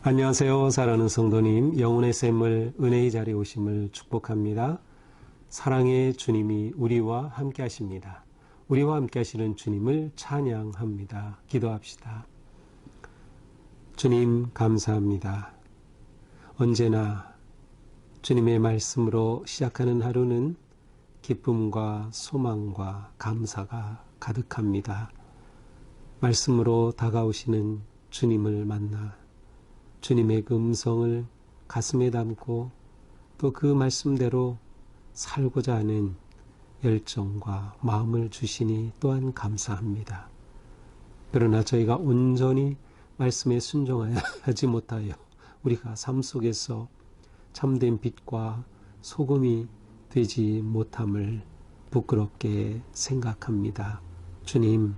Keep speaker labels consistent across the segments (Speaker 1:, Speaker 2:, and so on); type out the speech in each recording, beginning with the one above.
Speaker 1: 안녕하세요. 사랑하는 성도님, 영혼의 샘을 은혜의 자리에 오심을 축복합니다. 사랑의 주님이 우리와 함께 하십니다. 우리와 함께 하시는 주님을 찬양합니다. 기도합시다. 주님 감사합니다. 언제나 주님의 말씀으로 시작하는 하루는 기쁨과 소망과 감사가 가득합니다. 말씀으로 다가오시는 주님을 만나 주님의 그 음성을 가슴에 담고 또 그 말씀대로 살고자 하는 열정과 마음을 주시니 또한 감사합니다. 그러나 저희가 온전히 말씀에 순종하지 못하여 우리가 삶 속에서 참된 빛과 소금이 되지 못함을 부끄럽게 생각합니다. 주님,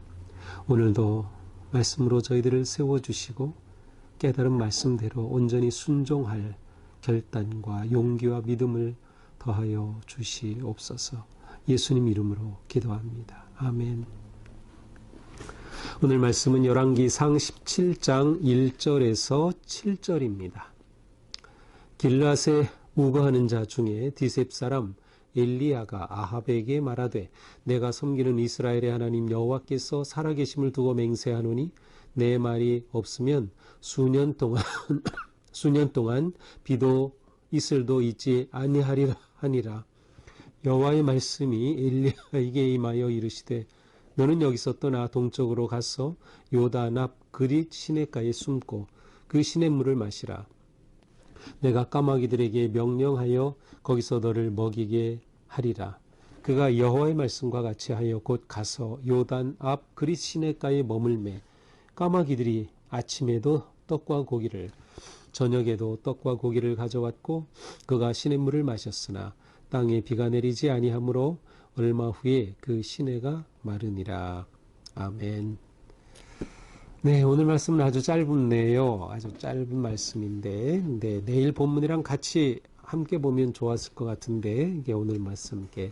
Speaker 1: 오늘도 말씀으로 저희들을 세워주시고 깨달은 말씀대로 온전히 순종할 결단과 용기와 믿음을 더하여 주시옵소서. 예수님 이름으로 기도합니다. 아멘. 오늘 말씀은 열왕기상 17장 1절에서 7절입니다. 길앗에 우거하는 자 중에 디셉 사람 엘리야가 아합에게 말하되 내가 섬기는 이스라엘의 하나님 여호와께서 살아계심을 두고 맹세하노니 내 말이 없으면 수년 동안 비도 이슬도 있지 아니하리라 하니라. 여호와의 말씀이 엘리야에게 임하여 이르시되 너는 여기서 떠나 동쪽으로 가서 요단 앞 그릿 시냇가에 숨고 그 시냇물을 마시라. 내가 까마귀들에게 명령하여 거기서 너를 먹이게 하리라. 그가 여호와의 말씀과 같이 하여 곧 가서 요단 앞 그릿 시냇가에 머물매 까마귀들이 아침에도 떡과 고기를 저녁에도 떡과 고기를 가져왔고 그가 시냇물을 마셨으나 땅에 비가 내리지 아니하므로 얼마 후에 그 시내가 마르니라. 아멘. 네, 오늘 말씀은 아주 짧네요. 아주 짧은 말씀인데, 내일 본문이랑 같이 함께 보면 좋았을 것 같은데, 이게 오늘 말씀 이렇게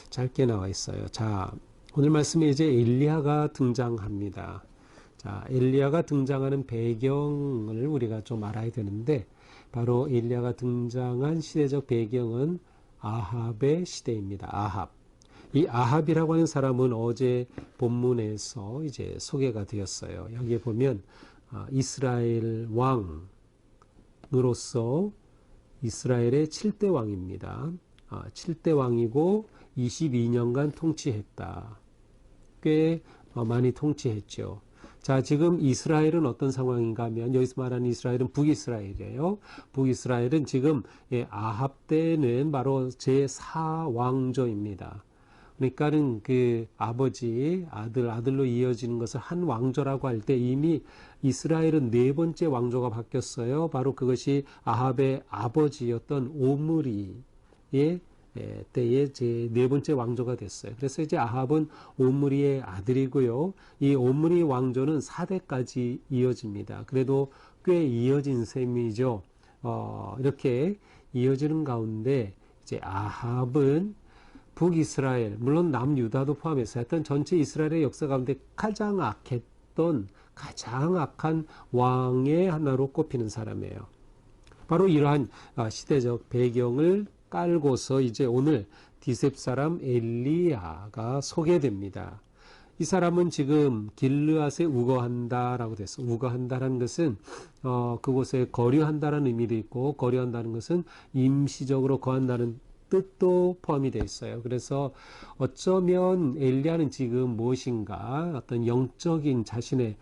Speaker 1: 짧게 나와 있어요. 자, 오늘 말씀에 이제 엘리야가 등장합니다. 자, 엘리야가 등장하는 배경을 우리가 좀 알아야 되는데, 바로 엘리야가 등장한 시대적 배경은 아합의 시대입니다. 아합. 이 아합이라고 하는 사람은 어제 본문에서 이제 소개가 되었어요. 여기에 보면 이스라엘 왕으로서 이스라엘의 7대 왕입니다. 7대 왕이고 22년간 통치했다. 꽤 많이 통치했죠. 자, 지금 이스라엘은 어떤 상황인가 하면 여기서 말하는 이스라엘은 북이스라엘이에요. 북이스라엘은 지금 아합 때는 바로 제4왕조입니다. 그러니까는 그 아버지, 아들로 이어지는 것을 한 왕조라고 할 때 이미 이스라엘은 네 번째 왕조가 바뀌었어요. 바로 그것이 아합의 아버지였던 오므리의 때에 제 네 번째 왕조가 됐어요. 그래서 이제 아합은 오므리의 아들이고요. 이 오므리 왕조는 4대까지 이어집니다. 그래도 꽤 이어진 셈이죠. 이렇게 이어지는 가운데 이제 아합은 북이스라엘, 물론 남유다도 포함해서 하여튼 전체 이스라엘의 역사 가운데 가장 악한 왕의 하나로 꼽히는 사람이에요. 바로 이러한 시대적 배경을 깔고서 이제 오늘 디셉 사람 엘리야가 소개됩니다. 이 사람은 지금 길르앗에 우거한다라고 됐어. 우거한다라는 것은 그곳에 거류한다라는 의미도 있고 거류한다는 것은 임시적으로 거한다는 뜻도 포함이 되어 있어요. 그래서 어쩌면 엘리야는 지금 무엇인가 어떤 영적인 자신의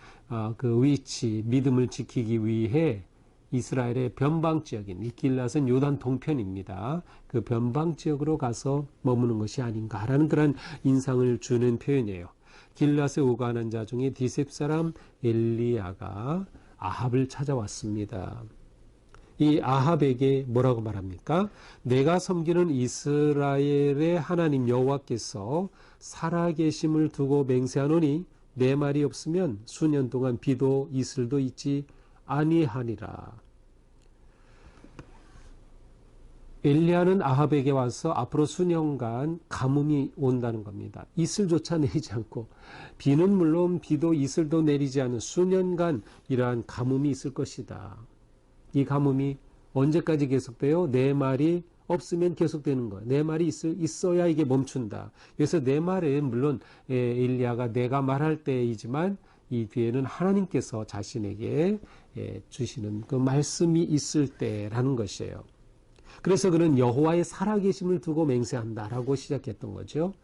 Speaker 1: 그 위치, 믿음을 지키기 위해 이스라엘의 변방 지역인 이 길앗은 요단 동편입니다. 그 변방 지역으로 가서 머무는 것이 아닌가라는 그런 인상을 주는 표현이에요. 길앗에 우거하는 자 중에 디셉 사람 엘리야가 아합을 찾아왔습니다. 이 아합에게 뭐라고 말합니까? 내가 섬기는 이스라엘의 하나님 여호와께서 살아계심을 두고 맹세하노니 내 말이 없으면 수년 동안 비도 이슬도 있지 아니하니라. 엘리야는 아합에게 와서 앞으로 수년간 가뭄이 온다는 겁니다. 이슬조차 내리지 않고 비는 물론 비도 이슬도 내리지 않은 수년간 이러한 가뭄이 있을 것이다. 이 가뭄이 언제까지 계속돼요? 네 말이 없으면 계속되는 거예요. 네 말이 있어야 이게 멈춘다. 그래서 네 말은 물론 엘리야가 내가 말할 때이지만 이 뒤에는 하나님께서 자신에게 주시는 그 말씀이 있을 때라는 것이에요. 그래서 그는 여호와의 살아계심을 두고 맹세한다라고 시작했던 거죠.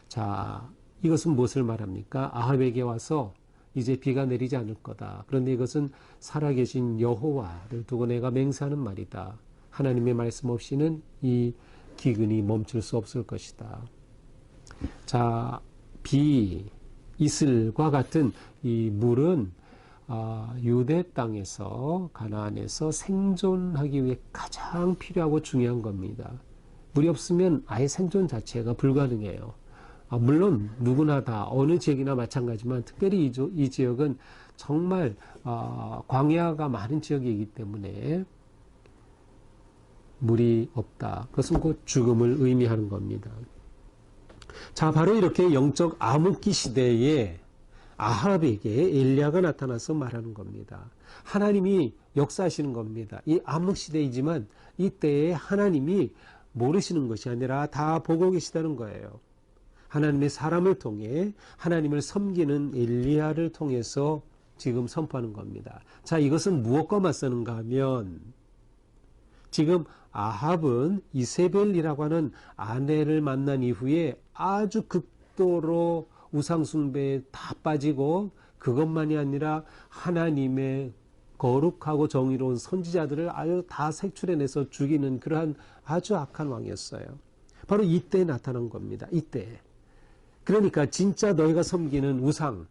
Speaker 1: 자, 이것은 무엇을 말합니까? 아합에게 와서 이제 비가 내리지 않을 거다. 그런데 이것은 살아계신 여호와를 두고 내가 맹세하는 말이다. 하나님의 말씀 없이는 이 기근이 멈출 수 없을 것이다. 자, 이슬과 같은 이 물은 유대 땅에서 가나안에서 생존하기 위해 가장 필요하고 중요한 겁니다. 물이 없으면 아예 생존 자체가 불가능해요. 물론 누구나 다 어느 지역이나 마찬가지지만 특별히 이 지역은 정말 광야가 많은 지역이기 때문에 물이 없다. 그것은 곧 죽음을 의미하는 겁니다. 자, 바로 이렇게 영적 암흑기 시대에 아합에게 엘리야가 나타나서 말하는 겁니다. 하나님이 역사하시는 겁니다. 이 암흑 시대이지만 이때에 하나님이 모르시는 것이 아니라 다 보고 계시다는 거예요. 하나님의 사람을 통해 하나님을 섬기는 엘리야를 통해서 지금 선포하는 겁니다. 자, 이것은 무엇과 맞서는가 하면 지금 아합은 이세벨이라고 하는 아내를 만난 이후에 아주 극도로 우상숭배에 다 빠지고 그것만이 아니라 하나님의 거룩하고 정의로운 선지자들을 아주 다 색출해내서 죽이는 그러한 아주 악한 왕이었어요. 바로 이때 나타난 겁니다. 이때. 그러니까 진짜 너희가 섬기는 우상,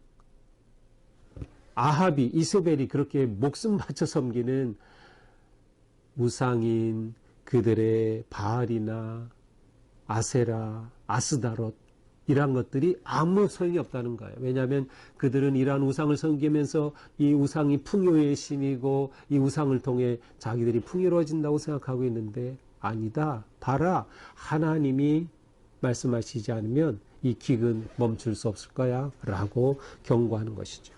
Speaker 1: 아합이, 이세벨이 그렇게 목숨 바쳐 섬기는 우상인 그들의 바알이나 아세라, 아스다롯 이러한 것들이 아무 소용이 없다는 거예요. 왜냐하면 그들은 이러한 우상을 섬기면서 이 우상이 풍요의 신이고 이 우상을 통해 자기들이 풍요로워진다고 생각하고 있는데 아니다. 봐라. 하나님이 말씀하시지 않으면 이 기근 멈출 수 없을 거야 라고 경고하는 것이죠.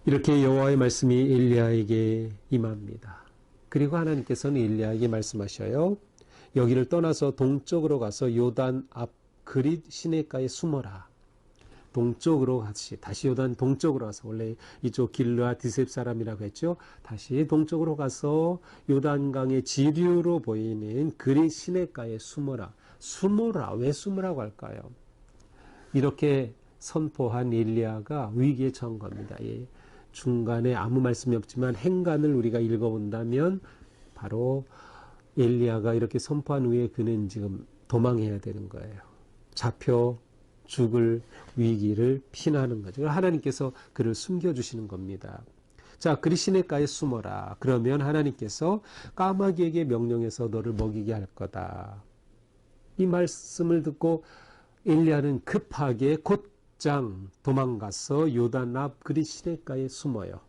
Speaker 1: 이렇게 여호와의 말씀이 엘리야에게 임합니다. 그리고 하나님께서는 엘리야에게 말씀하셔요. 여기를 떠나서 동쪽으로 가서 요단 앞 그릿 시내가에 숨어라. 동쪽으로 다시 요단 동쪽으로 가서 원래 이쪽 길르아 디셉 사람이라고 했죠. 다시 동쪽으로 가서 요단강의 지류로 보이는 그릿 시내가에 숨어라. 숨어라. 왜 숨으라고 할까요? 이렇게 선포한 엘리야가 위기에 처한 겁니다. 예. 중간에 아무 말씀이 없지만 행간을 우리가 읽어본다면 바로 엘리야가 이렇게 선포한 후에 그는 지금 도망해야 되는 거예요. 잡혀 죽을 위기를 피하는 거죠. 하나님께서 그를 숨겨주시는 겁니다. 자, 그리 시내가에 숨어라. 그러면 하나님께서 까마귀에게 명령해서 너를 먹이게 할 거다. 이 말씀을 듣고 엘리야는 급하게 곧장 도망가서 요단 앞 그리 시내가에 숨어요.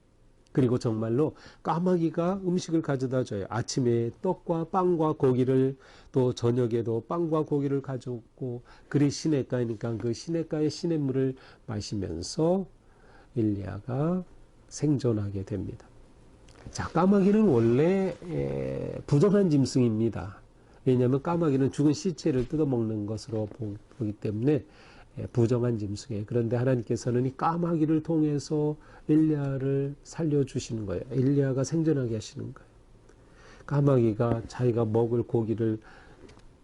Speaker 1: 그리고 정말로 까마귀가 음식을 가져다 줘요. 아침에 떡과 빵과 고기를, 또 저녁에도 빵과 고기를 가져오고 그리 시냇가니까 그 시냇가의 시냇물을 마시면서 엘리야가 생존하게 됩니다. 자, 까마귀는 원래 부정한 짐승입니다. 왜냐하면 까마귀는 죽은 시체를 뜯어먹는 것으로 보기 때문에 부정한 짐승이에요. 그런데 하나님께서는 이 까마귀를 통해서 엘리야를 살려주시는 거예요. 엘리야가 생존하게 하시는 거예요. 까마귀가 자기가 먹을 고기를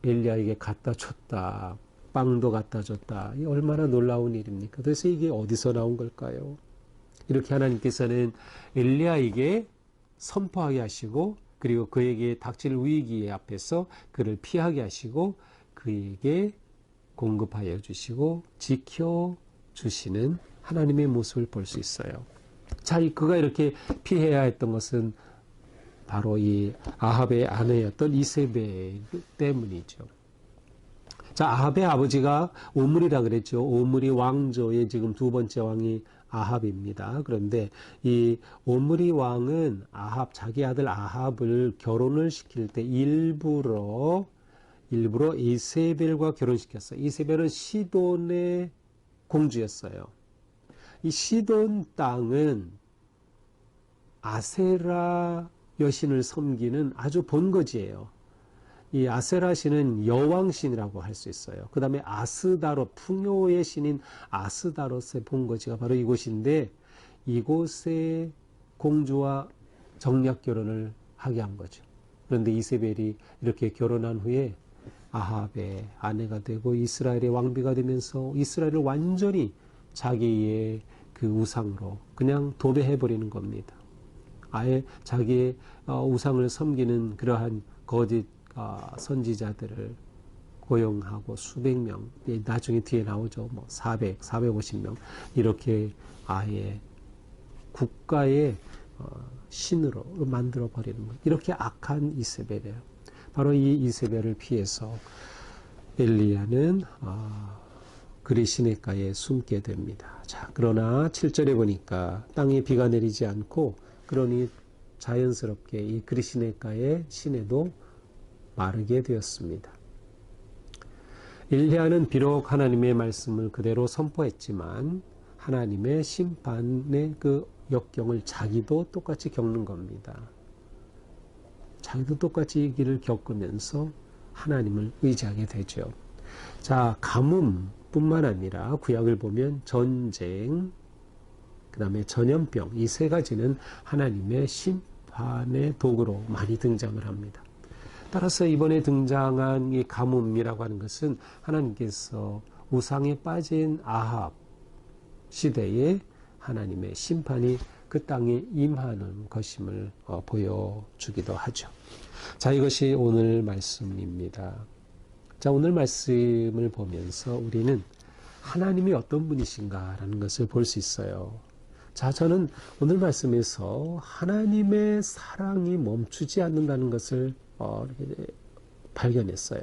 Speaker 1: 엘리야에게 갖다 줬다. 빵도 갖다 줬다. 이 얼마나 놀라운 일입니까? 그래서 이게 어디서 나온 걸까요? 이렇게 하나님께서는 엘리야에게 선포하게 하시고 그리고 그에게 닥칠 위기 앞에서 그를 피하게 하시고 그에게 공급하여 주시고 지켜주시는 하나님의 모습을 볼 수 있어요. 자, 그가 이렇게 피해야 했던 것은 바로 이 아합의 아내였던 이세벨 때문이죠. 자, 아합의 아버지가 오므리라 그랬죠. 오므리 왕조의 지금 두 번째 왕이 아합입니다. 그런데 이 오므리 왕은 자기 아들 아합을 결혼을 시킬 때 일부러 이세벨과 결혼시켰어요. 이세벨은 시돈의 공주였어요. 이 시돈 땅은 아세라 여신을 섬기는 아주 본거지예요. 이 아세라 신은 여왕신이라고 할 수 있어요. 그 다음에 아스다롯, 풍요의 신인 아스다롯의 본거지가 바로 이곳인데 이곳에 공주와 정략 결혼을 하게 한 거죠. 그런데 이세벨이 이렇게 결혼한 후에 아합의 아내가 되고 이스라엘의 왕비가 되면서 이스라엘을 완전히 자기의 그 우상으로 그냥 도배해버리는 겁니다. 아예 자기의 우상을 섬기는 그러한 거짓 선지자들을 고용하고 수백 명, 나중에 뒤에 나오죠. 450명 이렇게 아예 국가의 신으로 만들어 버리는 것. 이렇게 악한 이세벨이에요. 바로 이 이세벨을 피해서 엘리야는 그리 시냇가에 숨게 됩니다. 자, 그러나 7절에 보니까 땅에 비가 내리지 않고 그러니 자연스럽게 이 그리 시냇가의 시내도 마르게 되었습니다. 엘리야는 비록 하나님의 말씀을 그대로 선포했지만 하나님의 심판의 그 역경을 자기도 똑같이 겪는 겁니다. 자기도 똑같이 이 길을 겪으면서 하나님을 의지하게 되죠. 자, 가뭄뿐만 아니라 구약을 보면 전쟁, 그 다음에 전염병, 이 세 가지는 하나님의 심판의 도구로 많이 등장을 합니다. 따라서 이번에 등장한 이 가뭄이라고 하는 것은 하나님께서 우상에 빠진 아합 시대에 하나님의 심판이 그 땅에 임하는 것임을 보여주기도 하죠. 자, 이것이 오늘 말씀입니다. 자, 오늘 말씀을 보면서 우리는 하나님이 어떤 분이신가라는 것을 볼 수 있어요. 자, 저는 오늘 말씀에서 하나님의 사랑이 멈추지 않는다는 것을 발견했어요.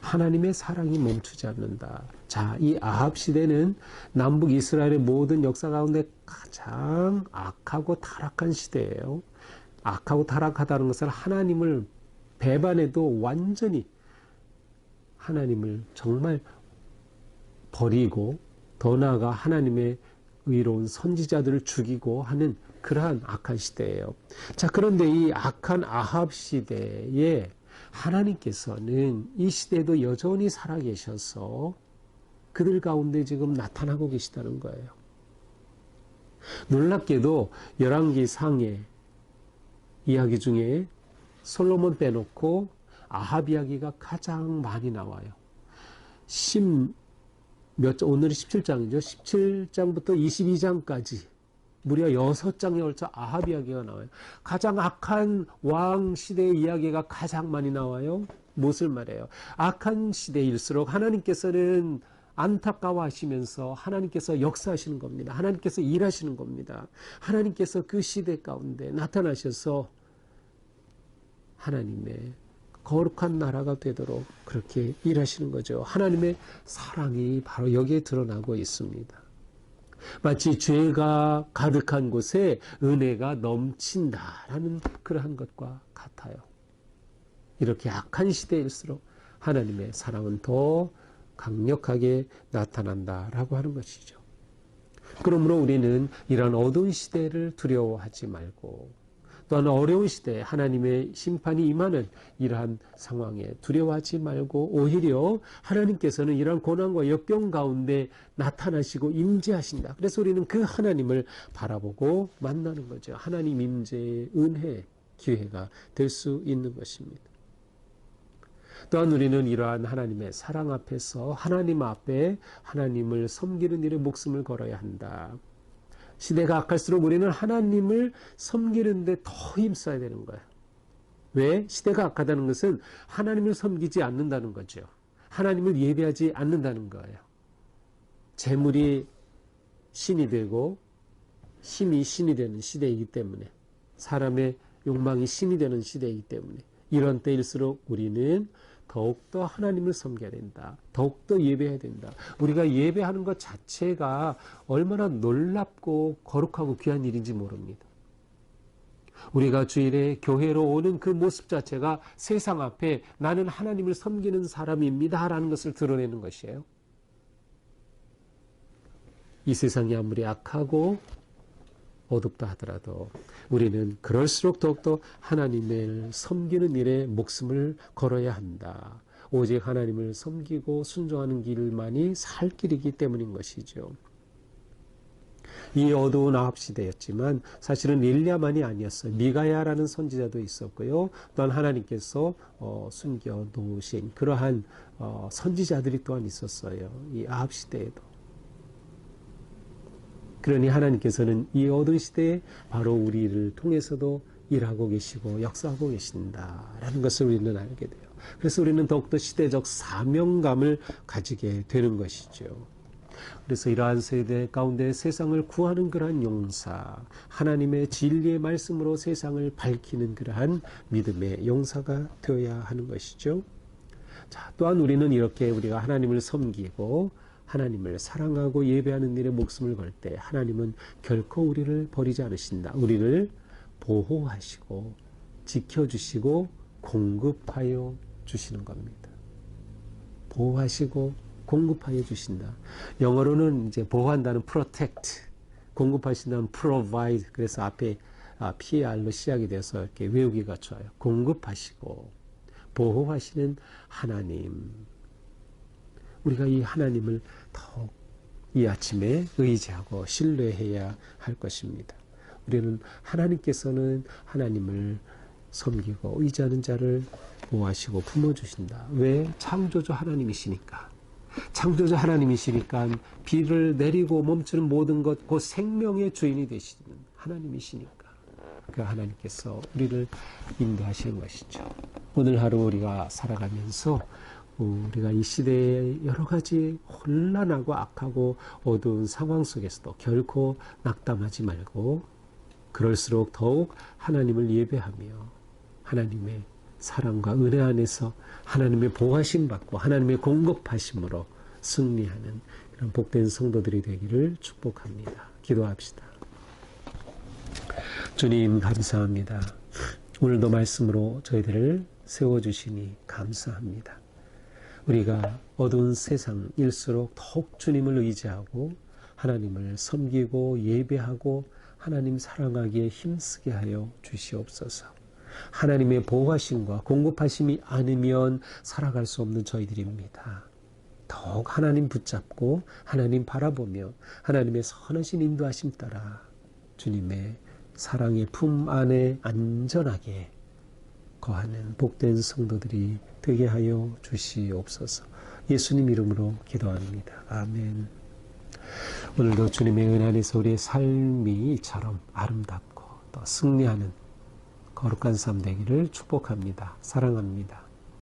Speaker 1: 하나님의 사랑이 멈추지 않는다. 자, 이 아합 시대는 남북 이스라엘의 모든 역사 가운데 가장 악하고 타락한 시대예요. 악하고 타락하다는 것은 하나님을 배반해도 완전히 하나님을 정말 버리고 더 나아가 하나님의 의로운 선지자들을 죽이고 하는 그러한 악한 시대예요. 자, 그런데 이 악한 아합 시대에 하나님께서는 이 시대에도 여전히 살아계셔서 그들 가운데 지금 나타나고 계시다는 거예요. 놀랍게도 열왕기 상의 이야기 중에 솔로몬 빼놓고 아합 이야기가 가장 많이 나와요. 오늘이 17장이죠. 17장부터 22장까지 무려 6장에 걸쳐 아합 이야기가 나와요. 가장 악한 왕 시대의 이야기가 가장 많이 나와요. 무엇을 말해요? 악한 시대일수록 하나님께서는 안타까워하시면서 하나님께서 역사하시는 겁니다. 하나님께서 일하시는 겁니다. 하나님께서 그 시대 가운데 나타나셔서 하나님의 거룩한 나라가 되도록 그렇게 일하시는 거죠. 하나님의 사랑이 바로 여기에 드러나고 있습니다. 마치 죄가 가득한 곳에 은혜가 넘친다라는 그러한 것과 같아요. 이렇게 악한 시대일수록 하나님의 사랑은 더 강력하게 나타난다라고 하는 것이죠. 그러므로 우리는 이런 어두운 시대를 두려워하지 말고 또한 어려운 시대에 하나님의 심판이 임하는 이러한 상황에 두려워하지 말고 오히려 하나님께서는 이러한 고난과 역경 가운데 나타나시고 임재하신다. 그래서 우리는 그 하나님을 바라보고 만나는 거죠. 하나님 임재의 은혜, 기회가 될 수 있는 것입니다. 또한 우리는 이러한 하나님의 사랑 앞에서 하나님 앞에 하나님을 섬기는 일에 목숨을 걸어야 한다. 시대가 악할수록 우리는 하나님을 섬기는 데 더 힘써야 되는 거예요. 왜? 시대가 악하다는 것은 하나님을 섬기지 않는다는 거죠. 하나님을 예배하지 않는다는 거예요. 재물이 신이 되고 힘이 신이 되는 시대이기 때문에 사람의 욕망이 신이 되는 시대이기 때문에 이런 때일수록 우리는 더욱더 하나님을 섬겨야 된다. 더욱더 예배해야 된다. 우리가 예배하는 것 자체가 얼마나 놀랍고 거룩하고 귀한 일인지 모릅니다. 우리가 주일에 교회로 오는 그 모습 자체가 세상 앞에 나는 하나님을 섬기는 사람입니다 라는 것을 드러내는 것이에요. 이 세상이 아무리 악하고 어둡다 하더라도 우리는 그럴수록 더욱더 하나님을 섬기는 일에 목숨을 걸어야 한다. 오직 하나님을 섬기고 순종하는 길만이 살 길이기 때문인 것이죠. 이 어두운 아합 시대였지만 사실은 엘리야만이 아니었어요. 미가야라는 선지자도 있었고요. 또한 하나님께서 숨겨 놓으신 그러한 선지자들이 또한 있었어요. 이 아합 시대에도. 그러니 하나님께서는 이 어두운 시대에 바로 우리를 통해서도 일하고 계시고 역사하고 계신다라는 것을 우리는 알게 돼요. 그래서 우리는 더욱더 시대적 사명감을 가지게 되는 것이죠. 그래서 이러한 세대 가운데 세상을 구하는 그러한 용사, 하나님의 진리의 말씀으로 세상을 밝히는 그러한 믿음의 용사가 되어야 하는 것이죠. 자, 또한 우리는 이렇게 우리가 하나님을 섬기고 하나님을 사랑하고 예배하는 일에 목숨을 걸 때 하나님은 결코 우리를 버리지 않으신다. 우리를 보호하시고 지켜주시고 공급하여 주시는 겁니다. 보호하시고 공급하여 주신다. 영어로는 이제 보호한다는 protect, 공급하신다는 provide. 그래서 앞에 PR로 시작이 돼서 이렇게 외우기가 좋아요. 공급하시고 보호하시는 하나님. 우리가 이 하나님을 더욱 이 아침에 의지하고 신뢰해야 할 것입니다. 우리는 하나님께서는 하나님을 섬기고 의지하는 자를 보호하시고 품어주신다. 왜? 창조주 하나님이시니까. 창조주 하나님이시니까 비를 내리고 멈추는 모든 것, 그 생명의 주인이 되시는 하나님이시니까. 그 하나님께서 우리를 인도하시는 것이죠. 오늘 하루 우리가 살아가면서 우리가 이 시대의 여러 가지 혼란하고 악하고 어두운 상황 속에서도 결코 낙담하지 말고 그럴수록 더욱 하나님을 예배하며 하나님의 사랑과 은혜 안에서 하나님의 보호하심 받고 하나님의 공급하심으로 승리하는 그런 복된 성도들이 되기를 축복합니다. 기도합시다. 주님 감사합니다. 오늘도 말씀으로 저희들을 세워주시니 감사합니다. 우리가 어두운 세상일수록 더욱 주님을 의지하고 하나님을 섬기고 예배하고 하나님 사랑하기에 힘쓰게 하여 주시옵소서. 하나님의 보호하심과 공급하심이 아니면 살아갈 수 없는 저희들입니다. 더욱 하나님 붙잡고 하나님 바라보며 하나님의 선하신 인도하심 따라 주님의 사랑의 품 안에 안전하게 거하는 복된 성도들이 되게 하여 주시옵소서. 예수님 이름으로 기도합니다. 아멘. 오늘도 주님의 은혜 안에서 우리의 삶이 이처럼 아름답고 또 승리하는 거룩한 삶 되기를 축복합니다. 사랑합니다.